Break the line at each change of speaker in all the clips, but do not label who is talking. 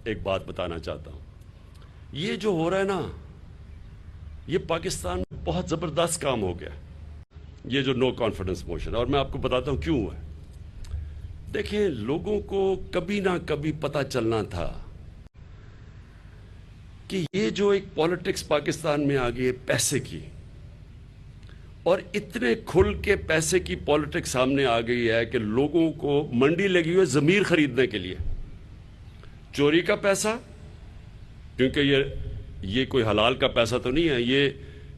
ایک بات بتانا چاہتا ہوں. یہ جو ہو رہا ہے نا، یہ پاکستان میں بہت زبردست کام ہو گیا، یہ جو نو کانفیڈنس موشن. اور میں آپ کو بتاتا ہوں کیوں ہوا ہے. دیکھیں، لوگوں کو کبھی نہ کبھی پتہ چلنا تھا کہ یہ جو ایک پالیٹکس پاکستان میں آ گئی ہے پیسے کی، اور اتنے کھل کے پیسے کی پالیٹکس سامنے آ گئی ہے کہ لوگوں کو منڈی لگی ہوئی ہے ضمیر خریدنے کے لیے. چوری کا پیسہ، کیونکہ یہ کوئی حلال کا پیسہ تو نہیں ہے، یہ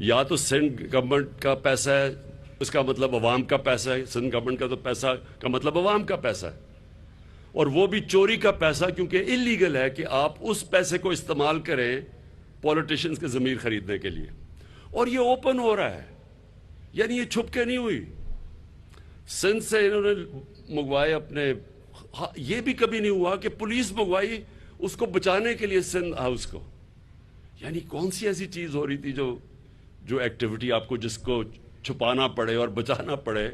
یا تو سندھ گورنمنٹ کا پیسہ ہے، اس کا مطلب عوام کا پیسہ ہے. سندھ گورنمنٹ کا تو پیسہ کا مطلب عوام کا پیسہ ہے، اور وہ بھی چوری کا پیسہ، کیونکہ اللیگل ہے کہ آپ اس پیسے کو استعمال کریں پولیٹیشنز کے ضمیر خریدنے کے لیے. اور یہ اوپن ہو رہا ہے، یعنی یہ چھپ کے نہیں ہوئی. سندھ سے انہوں نے منگوائے اپنے، یہ بھی کبھی نہیں ہوا کہ پولیس منگوائی اس کو بچانے کے لیے سندھ ہاؤس کو. یعنی کون سی ایسی چیز ہو رہی تھی جو ایکٹیویٹی آپ کو جس کو چھپانا پڑے اور بچانا پڑے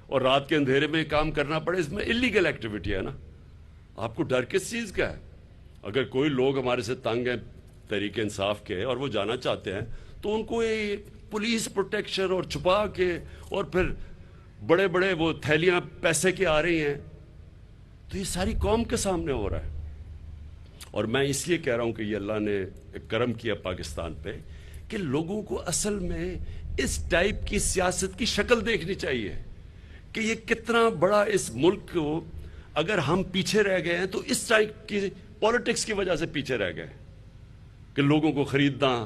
اور رات کے اندھیرے میں کام کرنا پڑے، اس میں اللیگل ایکٹیویٹی ہے نا. آپ کو ڈر کس چیز کا ہے؟ اگر کوئی لوگ ہمارے سے تنگ ہیں تحریک انصاف کے اور وہ جانا چاہتے ہیں تو ان کو یہ پولیس پروٹیکشن اور چھپا کے، اور پھر بڑے بڑے وہ تھیلیاں پیسے کے آ رہی ہیں، تو یہ ساری قوم کے سامنے ہو رہا ہے. اور میں اس لیے کہہ رہا ہوں کہ یہ اللہ نے ایک کرم کیا پاکستان پہ کہ لوگوں کو اصل میں اس ٹائپ کی سیاست کی شکل دیکھنی چاہیے کہ یہ کتنا بڑا اس ملک کو، اگر ہم پیچھے رہ گئے ہیں تو اس ٹائپ کی پولیٹکس کی وجہ سے پیچھے رہ گئے کہ لوگوں کو خریدنا،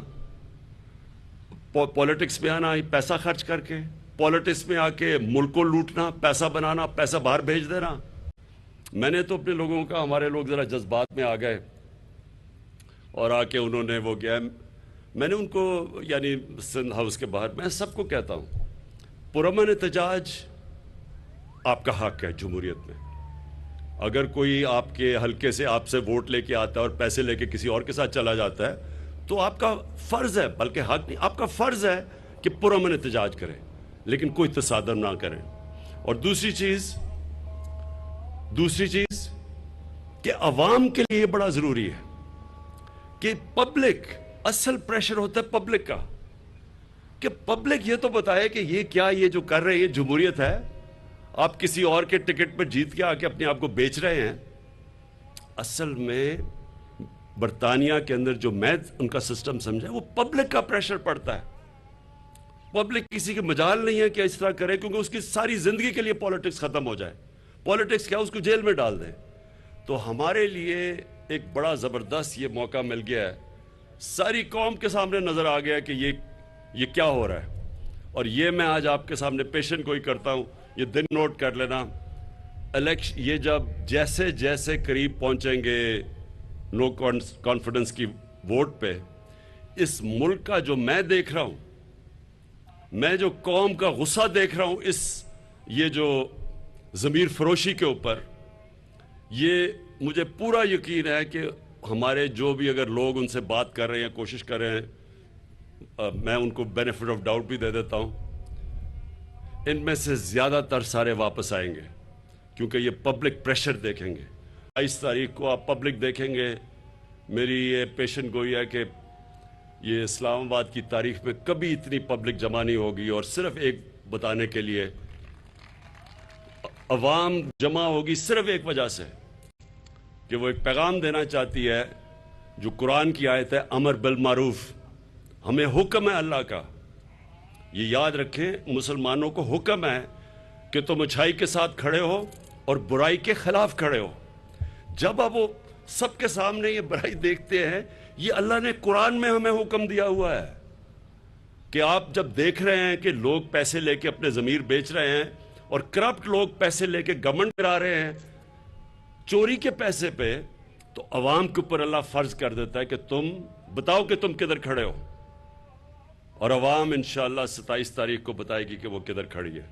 پولیٹکس میں آنا پیسہ خرچ کر کے، پولیٹکس میں آ کے ملک کو لوٹنا، پیسہ بنانا، پیسہ باہر بھیج دینا. میں نے تو اپنے لوگوں کا، ہمارے لوگ ذرا جذبات میں آ گئے اور آ کے انہوں نے وہ کیا، میں نے ان کو، یعنی سندھ ہاؤس کے باہر، میں سب کو کہتا ہوں پرامن احتجاج آپ کا حق ہے جمہوریت میں. اگر کوئی آپ کے حلقے سے آپ سے ووٹ لے کے آتا ہے اور پیسے لے کے کسی اور کے ساتھ چلا جاتا ہے تو آپ کا فرض ہے، بلکہ حق نہیں، آپ کا فرض ہے کہ پرامن احتجاج کریں، لیکن کوئی تصادم نہ کریں. اور دوسری چیز کہ عوام کے لیے یہ بڑا ضروری ہے کہ پبلک، اصل پریشر ہوتا ہے پبلک کا، کہ پبلک یہ تو بتائے کہ یہ کیا، یہ جو کر رہے ہیں جمہوریت ہے، آپ کسی اور کے ٹکٹ پر جیت کے آ کے اپنے آپ کو بیچ رہے ہیں. اصل میں برطانیہ کے اندر جو میں ان کا سسٹم سمجھا، وہ پبلک کا پریشر پڑتا ہے. پبلک کسی کے مجال نہیں ہے کہ اس طرح کرے، کیونکہ اس کی ساری زندگی کے لیے پولیٹکس ختم ہو جائے. پولیٹکس کیا، اس کو جیل میں ڈال دیں. تو ہمارے لیے ایک بڑا زبردست یہ موقع مل گیا ہے، ساری قوم کے سامنے نظر آ گیا کہ یہ کیا ہو رہا ہے. اور یہ میں آج آپ کے سامنے پیشن گوئی کرتا ہوں، یہ دن نوٹ کر لینا. الیکشن، یہ جب جیسے جیسے قریب پہنچیں گے نو کانفیڈنس کی ووٹ پہ، اس ملک کا جو میں دیکھ رہا ہوں، میں جو قوم کا غصہ دیکھ رہا ہوں، یہ جو ضمیر فروشی کے اوپر، یہ مجھے پورا یقین ہے کہ ہمارے جو بھی اگر لوگ ان سے بات کر رہے ہیں، کوشش کر رہے ہیں، میں ان کو بینیفٹ آف ڈاؤٹ بھی دے دیتا ہوں، ان میں سے زیادہ تر سارے واپس آئیں گے، کیونکہ یہ پبلک پریشر دیکھیں گے. 22 تاریخ کو آپ پبلک دیکھیں گے. میری یہ پیشن گوئی ہے کہ یہ اسلام آباد کی تاریخ میں کبھی اتنی پبلک جمع نہیں ہوگی. اور صرف ایک بتانے کے لیے، عوام جمع ہوگی صرف ایک وجہ سے کہ وہ ایک پیغام دینا چاہتی ہے جو قرآن کی آیت ہے، امر بالمعروف، ہمیں حکم ہے اللہ کا. یہ یاد رکھیں، مسلمانوں کو حکم ہے کہ تم اچھائی کے ساتھ کھڑے ہو اور برائی کے خلاف کھڑے ہو. جب اب وہ سب کے سامنے یہ برائی دیکھتے ہیں، یہ اللہ نے قرآن میں ہمیں حکم دیا ہوا ہے کہ آپ جب دیکھ رہے ہیں کہ لوگ پیسے لے کے اپنے ضمیر بیچ رہے ہیں، اور کرپٹ لوگ پیسے لے کے گورنمنٹ کرا رہے ہیں چوری کے پیسے پہ، تو عوام کے اوپر اللہ فرض کر دیتا ہے کہ تم بتاؤ کہ تم کدھر کھڑے ہو. اور عوام انشاءاللہ 27 تاریخ کو بتائے گی کہ وہ کدھر کھڑی ہے.